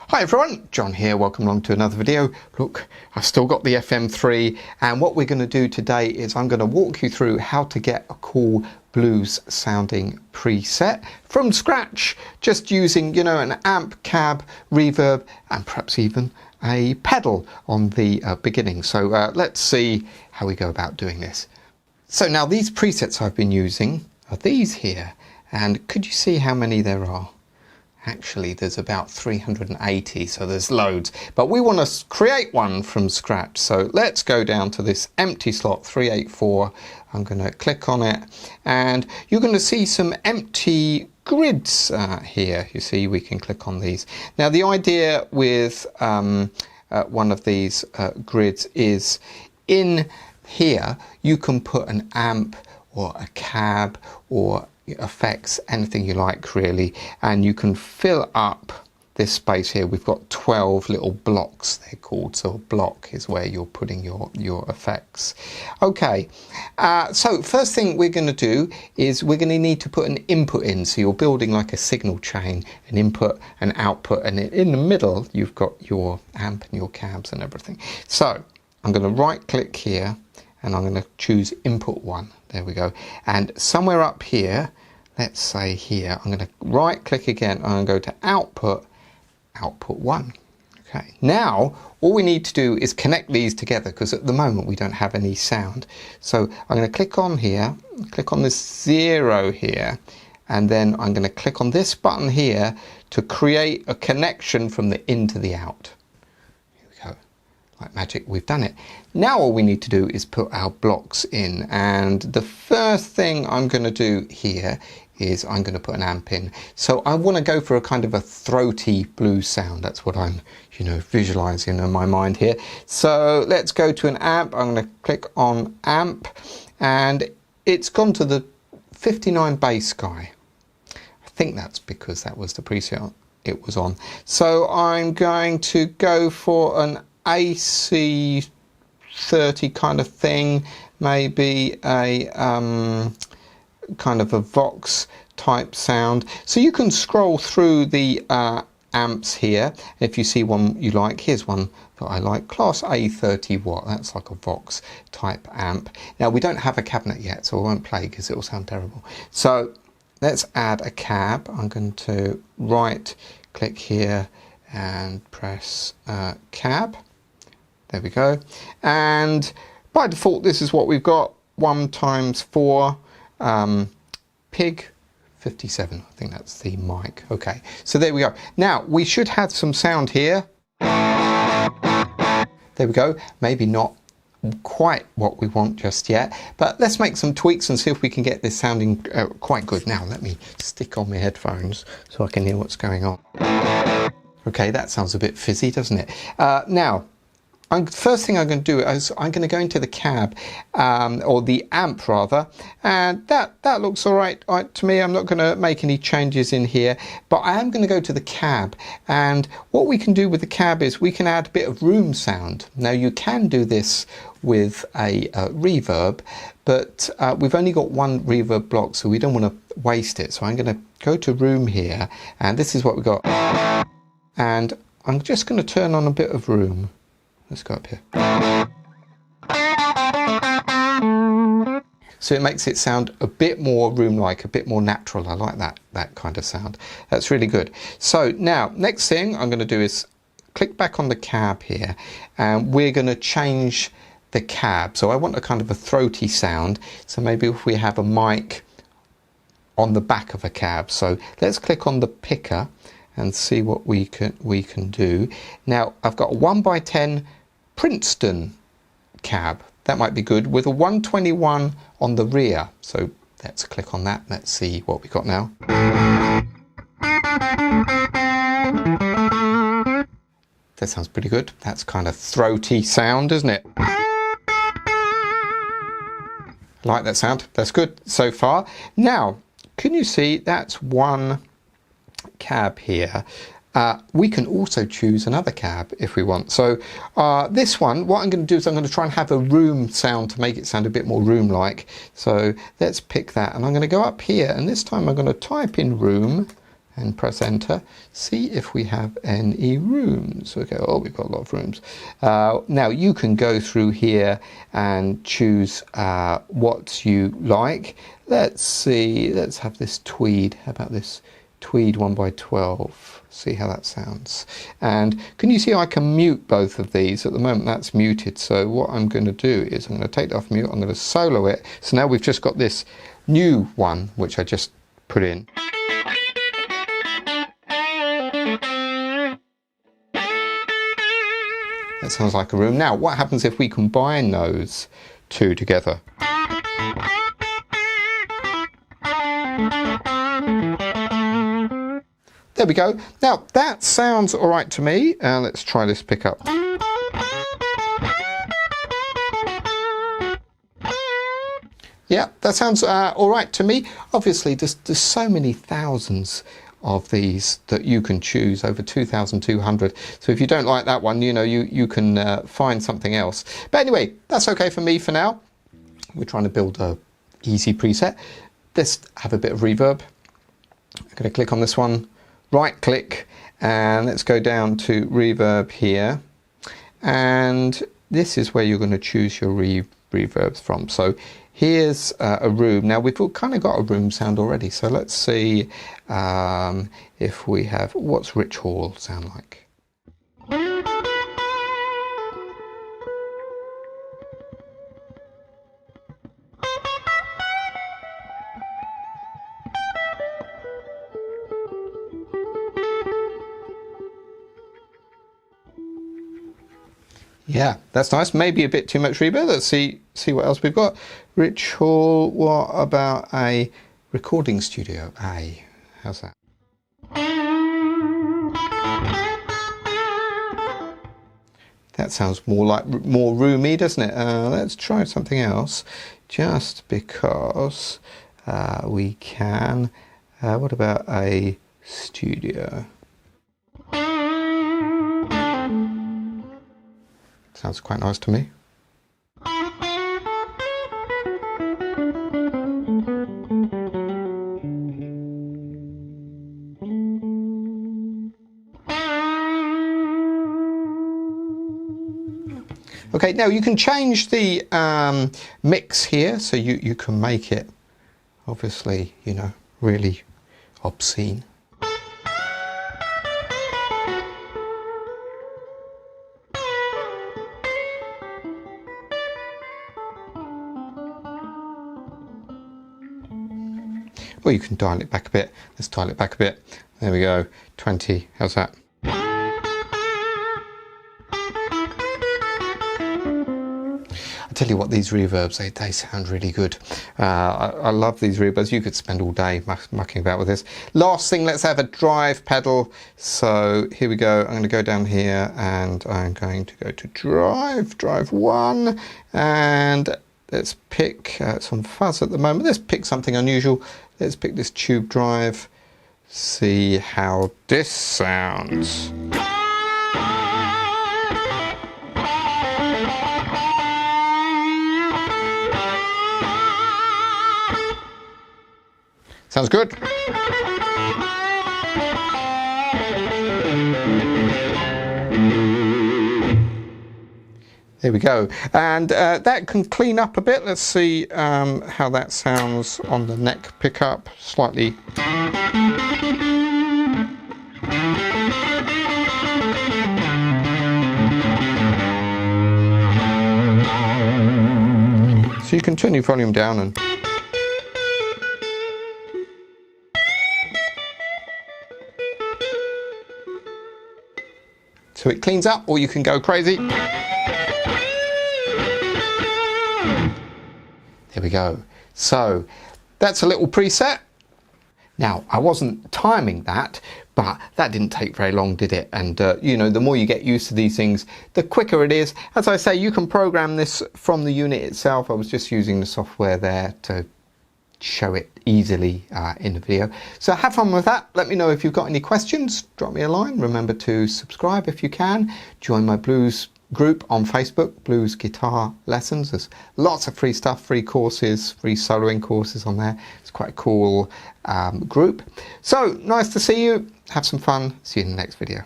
Hi everyone, John here, welcome along to another video. Look, I've still got the FM3 and what we're going to do today is I'm going to walk you through how to get a cool blues sounding preset from scratch, just using, an amp, cab, reverb and perhaps even a pedal on the beginning. So let's see how we go about doing this. So now these presets I've been using are these here, and could you see how many there are? Actually, there's about 380, so there's loads. But we want to create one from scratch. So let's go down to this empty slot 384. I'm going to click on it, and you're going to see some empty grids here. You see, we can click on these. Now, the idea with one of these grids is in here, you can put an amp or a cab or effects, anything you like really, and you can fill up this space here. We've got 12 little blocks, they're called, so a block is where you're putting your effects. Okay, so first thing we're going to do is we're going to need to put an input in, so you're building like a signal chain, an input, an output, and in the middle you've got your amp and your cabs and everything. So I'm going to right click here and I'm going to choose input 1. There we go. And somewhere up here, let's say here, I'm going to right click again. I'm going to go to output, output 1. Okay. Now, all we need to do is connect these together because at the moment we don't have any sound. So I'm going to click on here, click on this 0 here, and then I'm going to click on this button here to create a connection from the in to the out. Like magic, we've done it. Now all we need to do is put our blocks in, and the first thing I'm going to do here is I'm going to put an amp in. So I want to go for a kind of a throaty blues sound. That's what I'm visualizing in my mind here. So let's go to an amp. I'm going to click on amp, and it's gone to the 59 bass guy. I think that's because that was the preset it was on. So I'm going to go for an AC 30 kind of thing, maybe a kind of a Vox type sound. So you can scroll through the amps here. If you see one you like, here's one that I like, class A 30 watt. That's like a Vox type amp. Now we don't have a cabinet yet, so I won't play because it will sound terrible. So let's add a cab. I'm going to right click here and press cab. There we go. And by default, this is what we've got. 1 times 4 pig 57. I think that's the mic. Okay, so there we go. Now we should have some sound here. There we go. Maybe not quite what we want just yet, but let's make some tweaks and see if we can get this sounding quite good. Now let me stick on my headphones so I can hear what's going on. Okay, that sounds a bit fizzy, doesn't it? Now, first thing I'm going to do is I'm going to go into the cab, or the amp rather, and that looks all right to me. I'm not going to make any changes in here, but I am going to go to the cab, and what we can do with the cab is we can add a bit of room sound. Now you can do this with a reverb, but we've only got one reverb block, so we don't want to waste it. So I'm going to go to room here, and this is what we've got. And I'm just going to turn on a bit of room. Let's go up here. So it makes it sound a bit more room-like, a bit more natural. I like that kind of sound. That's really good. So now, next thing I'm going to do is click back on the cab here, and we're going to change the cab. So I want a kind of a throaty sound. So maybe if we have a mic on the back of a cab. So let's click on the picker and see what we can do. Now I've got a 1x10 Princeton cab. That might be good with a 121 on the rear. So let's click on that. Let's see what we got now. That sounds pretty good. That's kind of throaty sound, isn't it? Like that sound. That's good so far. Now, can you see that's one cab here? We can also choose another cab if we want. So this one, what I'm going to do is I'm going to try and have a room sound to make it sound a bit more room-like. So let's pick that, and I'm going to go up here, and this time I'm going to type in room, and press enter. See if we have any rooms. Okay, oh, we've got a lot of rooms. Now you can go through here and choose what you like. Let's see, let's have this tweed. How about this tweed 1x12? See how that sounds. And can you see I can mute both of these? At the moment that's muted, so what I'm going to do is I'm going to take that off mute, I'm going to solo it. So now we've just got this new one which I just put in. That sounds like a room. Now what happens if we combine those two together? There we go. Now that sounds all right to me. Let's try this pickup. Yeah, that sounds all right to me. Obviously, there's so many thousands of these that you can choose, over 2,200. So if you don't like that one, you know, you can find something else. But anyway, that's okay for me for now. We're trying to build a easy preset. Let's have a bit of reverb. I'm going to click on this one. Right click and let's go down to reverb here, and this is where you're going to choose your reverbs from. So here's a room. Now we've kind of got a room sound already, so let's see if we have, what's Rich Hall sound like? Yeah, that's nice. Maybe a bit too much reverb. Let's see what else we've got. Rich Hall, what about a recording studio? A, how's that? That sounds more roomy, doesn't it? Let's try something else, just because we can. What about a studio? Sounds quite nice to me. Okay, now you can change the mix here, so you can make it, obviously, you know, really obscene. Or you can dial it back a bit. Let's dial it back a bit. There we go. 20. How's that? I tell you what, these reverbs, they sound really good. I love these reverbs. You could spend all day mucking about with this. Last thing, let's have a drive pedal. So here we go. I'm going to go down here and I'm going to go to drive 1, and let's pick some fuzz at the moment. Let's pick something unusual. Let's pick this tube drive. See how this sounds. Sounds good. There we go, and that can clean up a bit. Let's see how that sounds on the neck pickup. Slightly. So you can turn your volume down and. So it cleans up, or you can go crazy. There we go. So that's a little preset. Now, I wasn't timing that, but that didn't take very long, did it? And you know, the more you get used to these things, the quicker it is. As I say, you can program this from the unit itself. I was just using the software there to show it easily in the video. So have fun with that. Let me know if you've got any questions. Drop me a line. Remember to subscribe if you can. Join my blues group on Facebook, Blues Guitar Lessons. There's lots of free stuff, free courses, free soloing courses on there. It's quite a cool group. So nice to see you. Have some fun. See you in the next video.